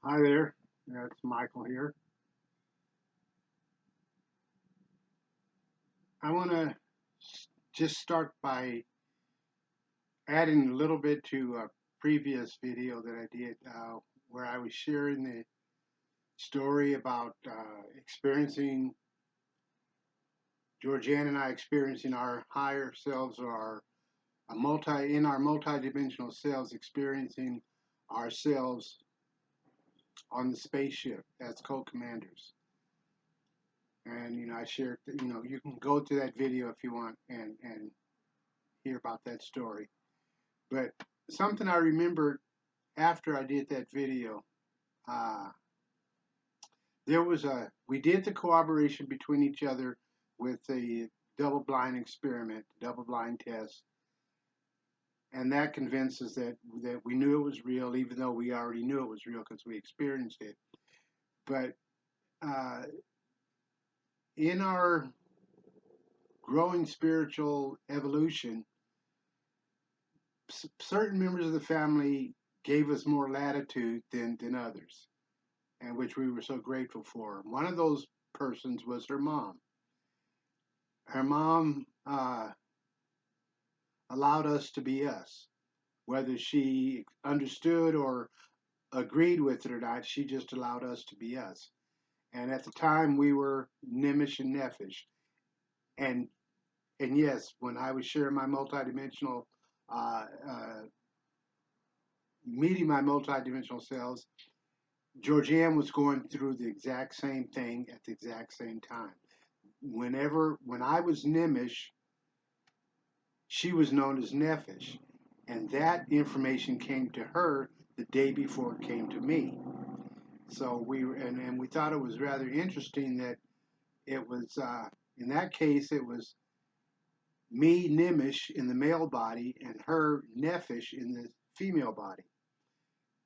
Hi there, it's Michael here. I want to just start by adding a little bit to a previous video that I did where I was sharing the story about experiencing, Georgianne and I experiencing our higher selves or in our multi-dimensional selves, experiencing ourselves on the spaceship as co-commanders. And, I shared, you can go to that video if you want and hear about that story. But something I remembered after I did that video, uh, we did the cooperation between each other with the double blind experiment, double blind test, and that convinced us that we knew it was real, even though we already knew it was real because we experienced it. But uh, in our growing spiritual evolution, certain members of the family gave us more latitude than others, and which we were so grateful for. One of those persons was her mom. Her mom allowed us to be us. Whether she understood or agreed with it or not, she just allowed us to be us. And at the time, we were Nimish and Nephish. And and yes, when I was sharing my multidimensional, uh, uh, meeting my multidimensional selves, Georgianne was going through the exact same thing at the exact same time. When I was Nimish, she was known as Nephish, and that information came to her the day before it came to me. So and we thought it was rather interesting that it was in that case it was me Nimish in the male body and her Nephish in the female body,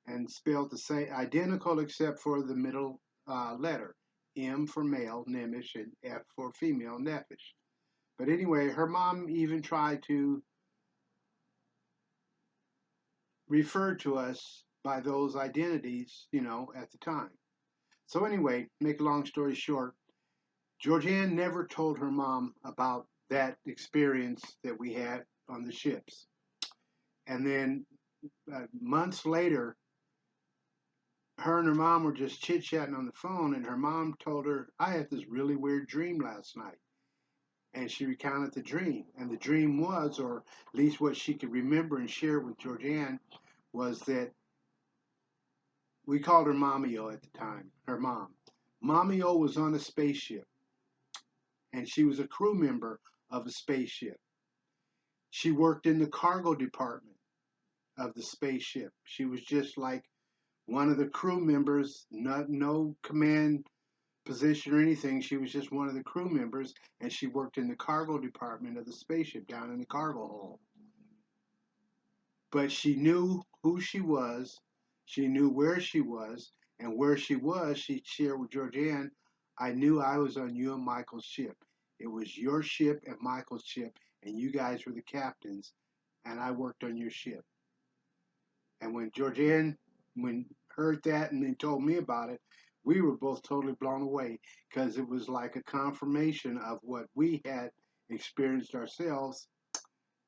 and spelled the same identical except for the middle letter, M for male Nimish and F for female Nephish. But anyway, her mom even tried to referred to us by those identities, at the time. So anyway, make a long story short, Georgianne never told her mom about that experience that we had on the ships. And then months later, her and her mom were just chit chatting on the phone, and her mom told her, I had this really weird dream last night. And she recounted the dream. And the dream was, or at least what she could remember and share with Georgianne, was that we called her Mommy-O at the time, her mom. Mommy-O was on a spaceship, and she was a crew member of a spaceship. She worked in the cargo department of the spaceship. She was just like one of the crew members, no command position or anything. She was just one of the crew members, and she worked in the cargo department of the spaceship down in the cargo hold. But she knew who she was, she knew where she was, and where she was, she shared with Georgianne, I knew I was on you and Michael's ship. It was your ship and Michael's ship, and you guys were the captains, and I worked on your ship. And when Georgianne heard that and then told me about it, we were both totally blown away because it was like a confirmation of what we had experienced ourselves,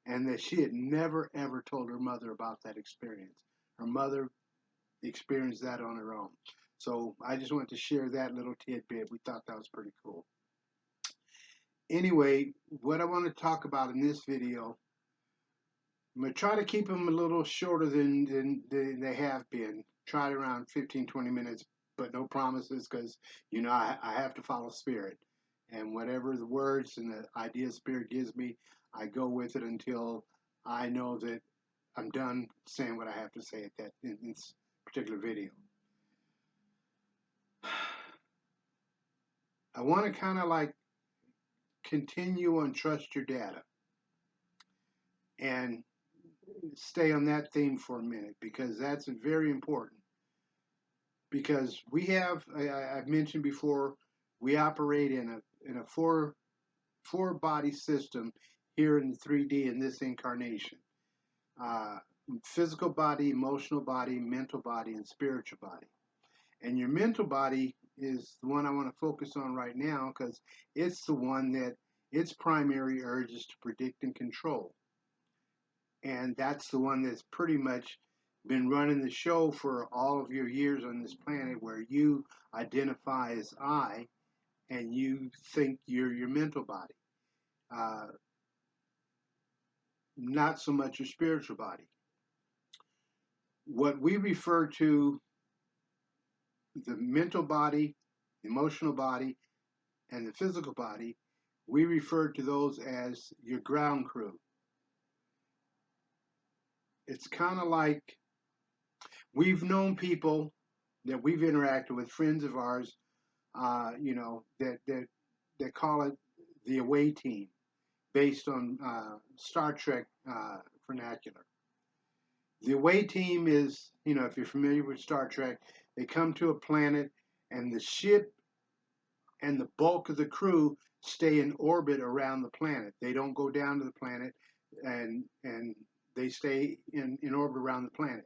and that she had never ever told her mother about that experience. Her mother experienced that on her own. So I just wanted to share that little tidbit. We thought that was pretty cool. Anyway, what I want to talk about in this video, I'm going to try to keep them a little shorter than they have been. Tried around 15, 20 minutes, but no promises because, I have to follow spirit. And whatever the words and the idea spirit gives me, I go with it until I know that I'm done saying what I have to say in this particular video. I want to kind of like continue on trust your data and stay on that theme for a minute because that's very important. Because I've mentioned before, we operate in a four body system here in the 3D in this incarnation. Uh, Physical body, emotional body, mental body, and spiritual body. And your mental body is the one I want to focus on right now because it's the one that its primary urge is to predict and control. And that's the one that's pretty much been running the show for all of your years on this planet, where you identify as I and you think you're your mental body, uh, not so much your spiritual body. What we refer to the mental body, emotional body, and the physical body, we refer to those as your ground crew. It's kind of like we've known people that we've interacted with, friends of ours, that call it the away team, based on Star Trek vernacular. The away team is, if you're familiar with Star Trek, they come to a planet and the ship and the bulk of the crew stay in orbit around the planet. They don't go down to the planet, and they stay in orbit around the planet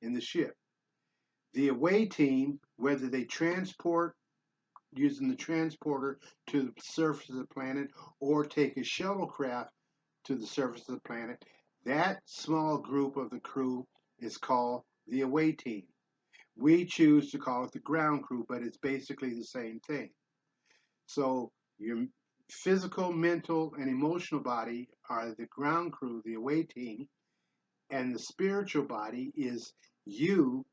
in the ship. The away team, whether they transport using the transporter to the surface of the planet or take a shuttlecraft to the surface of the planet, that small group of the crew is called the away team. We choose to call it the ground crew, but it's basically the same thing. So your physical, mental, and emotional body are the ground crew, the away team, and the spiritual body is you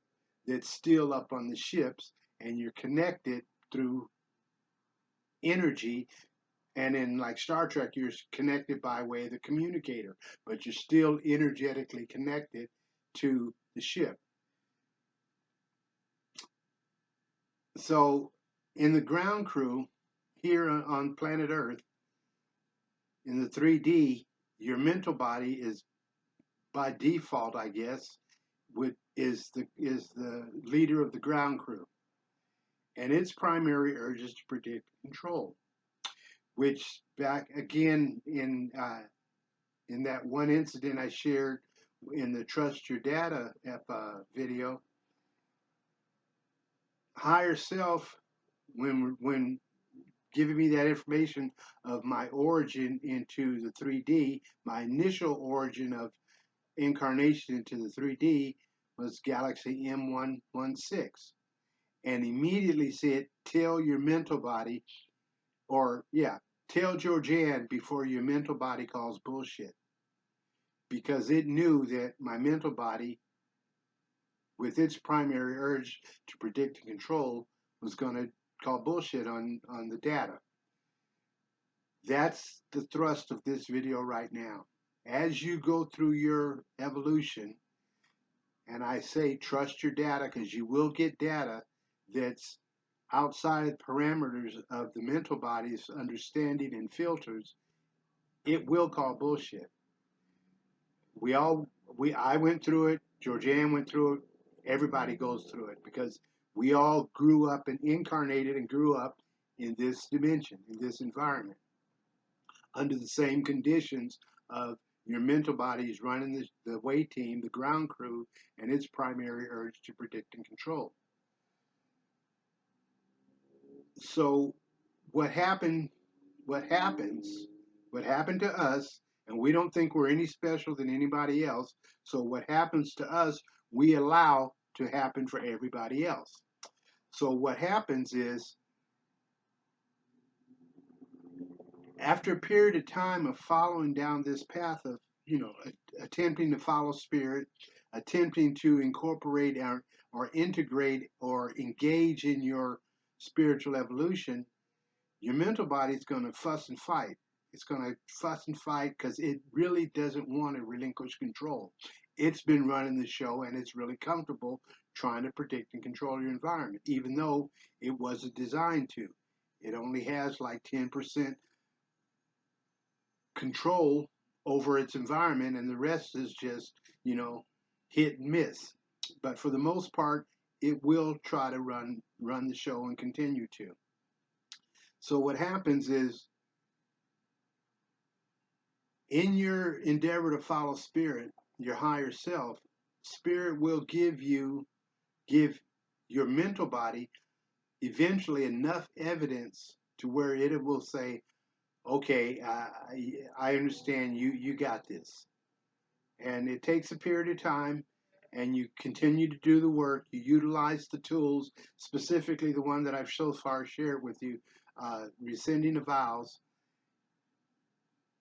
that's still up on the ships, and you're connected through energy. And in like Star Trek, you're connected by way of the communicator, but you're still energetically connected to the ship. So in the ground crew here on planet Earth, in the 3D, your mental body is by default, I guess, is the leader of the ground crew, and its primary urge is to predict control. Which back again in that one incident I shared in the Trust Your Data video, higher self, when giving me that information of my origin into the 3D, my initial origin of incarnation into the 3D was Galaxy M116, and immediately said, "Tell your mental body, or yeah, tell Georgianne before your mental body calls bullshit," because it knew that my mental body, with its primary urge to predict and control, was going to call bullshit on the data. That's the thrust of this video right now. As you go through your evolution, and I say trust your data because you will get data that's outside the parameters of the mental body's understanding and filters, it will call bullshit. I went through it, Georgianne went through it, everybody goes through it because we all grew up and incarnated and grew up in this dimension, in this environment, under the same conditions of your mental body is running the away team, the ground crew, and its primary urge to predict and control. So what happened, what happens, what happened to us, and we don't think we're any special than anybody else. So what happens to us, we allow to happen for everybody else. So what happens is, after a period of time of following down this path of, attempting to follow spirit, attempting to incorporate or integrate or engage in your spiritual evolution, your mental body is going to fuss and fight. It's going to fuss and fight because it really doesn't want to relinquish control. It's been running the show and it's really comfortable trying to predict and control your environment, even though it wasn't designed to. It only has like 10% control over its environment, and the rest is just, hit and miss. But for the most part, it will try to run the show and continue to. So what happens is, in your endeavor to follow spirit, your higher self, spirit will give your mental body eventually enough evidence to where it will say, okay, I understand you got this. And it takes a period of time, and you continue to do the work. You utilize the tools, specifically the one that I've so far shared with you, rescinding the vows,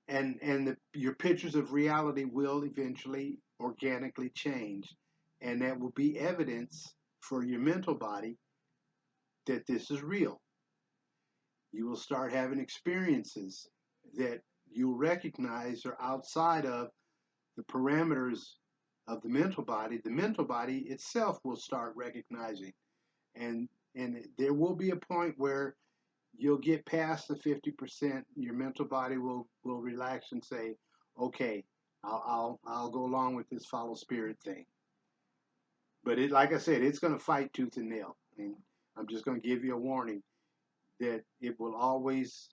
and your pictures of reality will eventually organically change, and that will be evidence for your mental body that this is real. You will start having experiences that you'll recognize are outside of the parameters of the mental body. The mental body itself will start recognizing, and there will be a point where you'll get past the 50%. Your mental body will relax and say, okay, I'll go along with this follow spirit thing. But it, like I said, it's going to fight tooth and nail. And I'm just going to give you a warning that it will always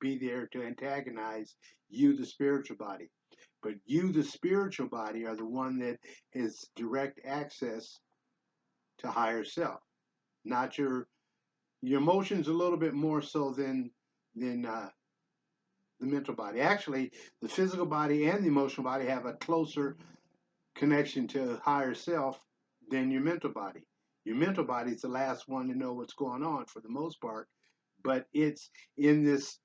be there to antagonize you, the spiritual body. But you, the spiritual body, are the one that has direct access to higher self, not your emotions a little bit more so than the mental body. Actually, the physical body and the emotional body have a closer connection to higher self than your mental body. Your mental body is the last one to know what's going on for the most part, but it's in this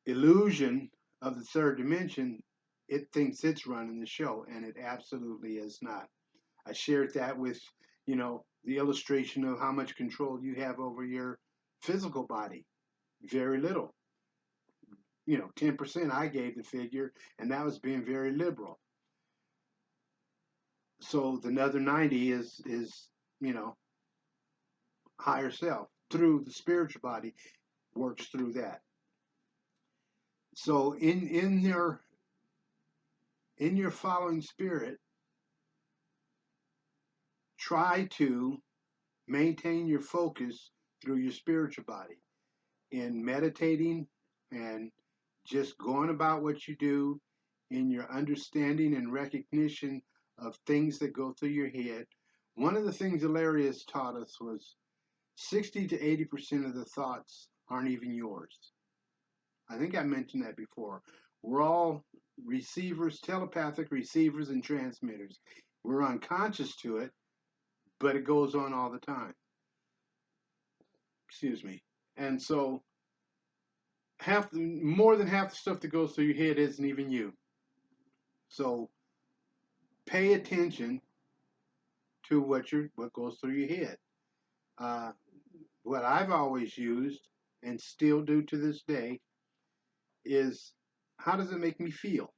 illusion of the third dimension. It thinks it's running the show, and it absolutely is not. I shared that with, the illustration of how much control you have over your physical body. Very little. 10% I gave the figure, and that was being very liberal. So the other 90 is higher self through the spiritual body works through that. So in your following spirit, try to maintain your focus through your spiritual body in meditating and just going about what you do, in your understanding and recognition of things that go through your head. One of the things Hilarious taught us was 60 to 80% of the thoughts aren't even yours. I think I mentioned that before. We're all receivers, telepathic receivers and transmitters. We're unconscious to it, but it goes on all the time. Excuse me. And so more than half the stuff that goes through your head isn't even you. So pay attention to what goes through your head. What I've always used and still do to this day is, how does it make me feel?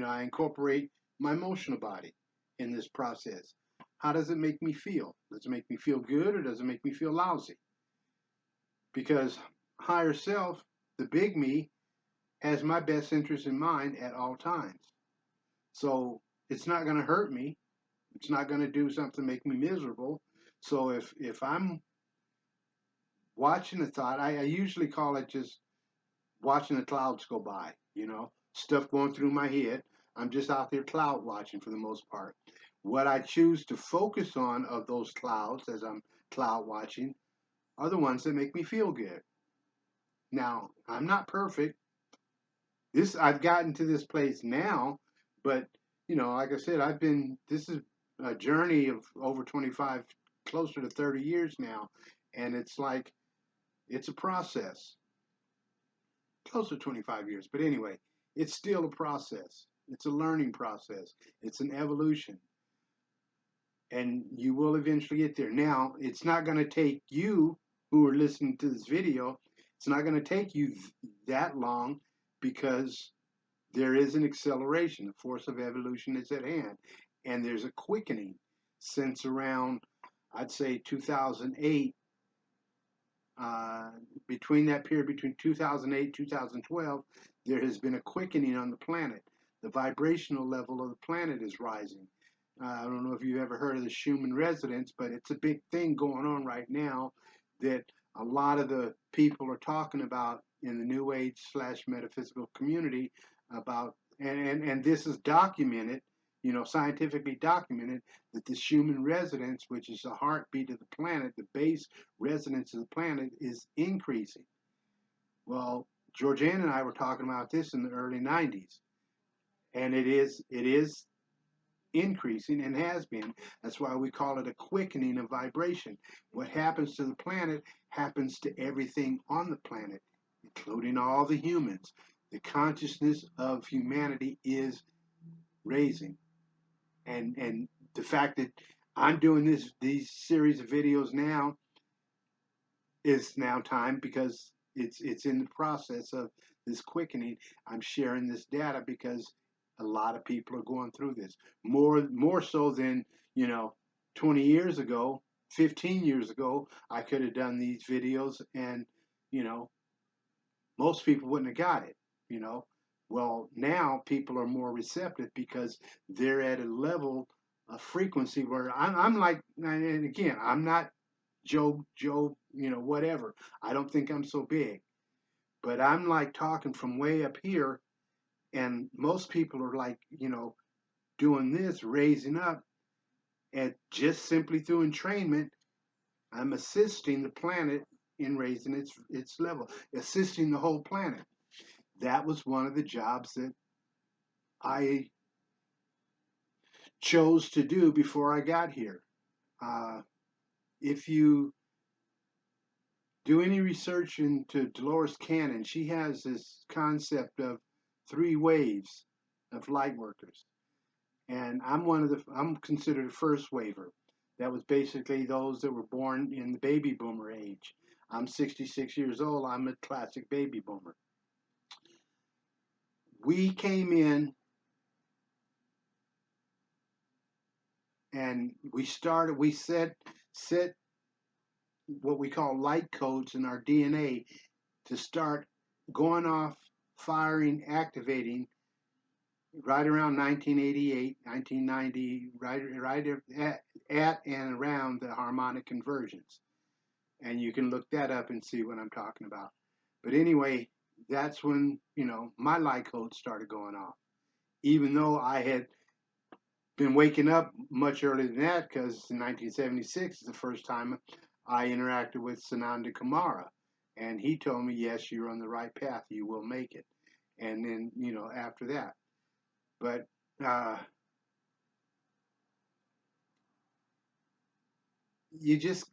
I incorporate my emotional body in this process. How does it make me feel? Does it make me feel good, or does it make me feel lousy? Because higher self, the big me, has my best interest in mind at all times. So it's not going to hurt me. It's not going to do something to make me miserable. So if I'm watching a thought, I usually call it just watching the clouds go by, stuff going through my head. I'm just out there cloud watching for the most part. What I choose to focus on of those clouds as I'm cloud watching are the ones that make me feel good. Now, I'm not perfect. I've gotten to this place now, but like I said, this is a journey of over 25, closer to 30 years now, and it's like it's a process. Close to 25 years, but anyway, it's still a process. It's a learning process. It's an evolution, and you will eventually get there. Now, it's not going to take you who are listening to this video. It's not going to take you that long, because there is an acceleration. The force of evolution is at hand, and there's a quickening since around, I'd say, 2008. Between that period, between 2008 2012, there has been a quickening on the planet. The vibrational level of the planet is rising. I don't know if you've ever heard of the Schumann resonance, but it's a big thing going on right now that a lot of the people are talking about in the New Age / metaphysical community about, and this is documented. scientifically documented that this human resonance, which is the heartbeat of the planet, the base resonance of the planet, is increasing. Well, Georgianne and I were talking about this in the early 90s, and it is increasing and has been. That's why we call it a quickening of vibration. What happens to the planet happens to everything on the planet, including all the humans. The consciousness of humanity is raising. And the fact that I'm doing these series of videos now is now time because it's in the process of this quickening. I'm sharing this data because a lot of people are going through this more so than 20 years ago, 15 years ago. I could have done these videos and you know most people wouldn't have got it. you know well, now people are more receptive because they're at a level of frequency where I'm like, and again, I'm not Joe, whatever. I don't think I'm so big, but I'm like talking from way up here, and most people are like, doing this, raising up, and just simply through entrainment, I'm assisting the planet in raising its level, assisting the whole planet. That was one of the jobs that I chose to do before I got here. Uh, if you do any research into Dolores Cannon, she has this concept of 3 waves of light workers. And I'm considered a first waver. That was basically those that were born in the baby boomer age. I'm 66 years old. I'm a classic baby boomer. We came in and we set what we call light codes in our DNA to start going off, firing, activating right around 1988, 1990, right at and around the harmonic convergence. And you can look that up and see what I'm talking about. But anyway, that's when, my light code started going off. Even though I had been waking up much earlier than that, because in 1976 is the first time I interacted with Sananda Kumara. And he told me, yes, you're on the right path. You will make it. And then, after that. But you just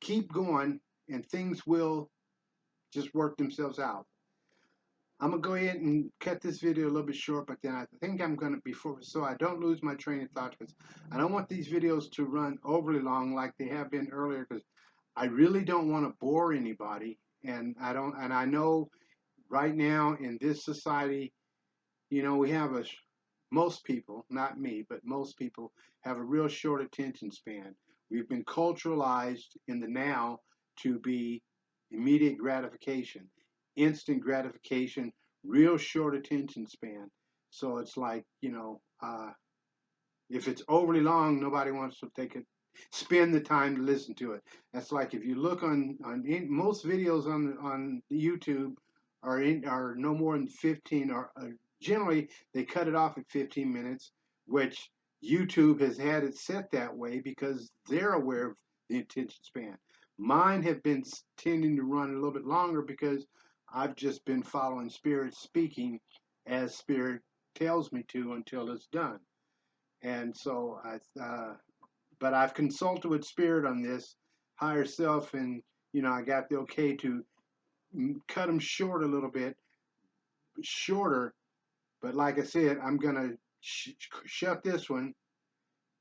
keep going, and things will just work themselves out. I'm gonna go ahead and cut this video a little bit short, but then I think I'm gonna before so I don't lose my train of thought, because I don't want these videos to run overly long like they have been earlier, because I really don't want to bore anybody, and I know right now in this society, we have most people, not me, but most people have a real short attention span. We've been culturalized in the now to be immediate gratification, instant gratification, real short attention span. So it's like, if it's overly long, nobody wants to spend the time to listen to it. That's like if you look most videos on YouTube are no more than 15, or generally they cut it off at 15 minutes, which YouTube has had it set that way because they're aware of the attention span. Mine have been tending to run a little bit longer because I've just been following Spirit, speaking as Spirit tells me to until it's done. And so but I've consulted with Spirit on this, higher self, and I got the okay to cut them short a little bit, shorter. But like I said, I'm gonna shut this one,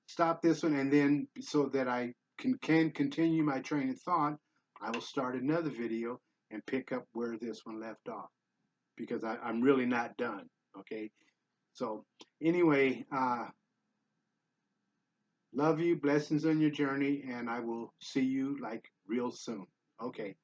stop this one, and then so that I can continue my train of thought, I will start another video and pick up where this one left off, because I'm really not done. Okay, so anyway, love you, blessings on your journey, and I will see you like real soon. Okay.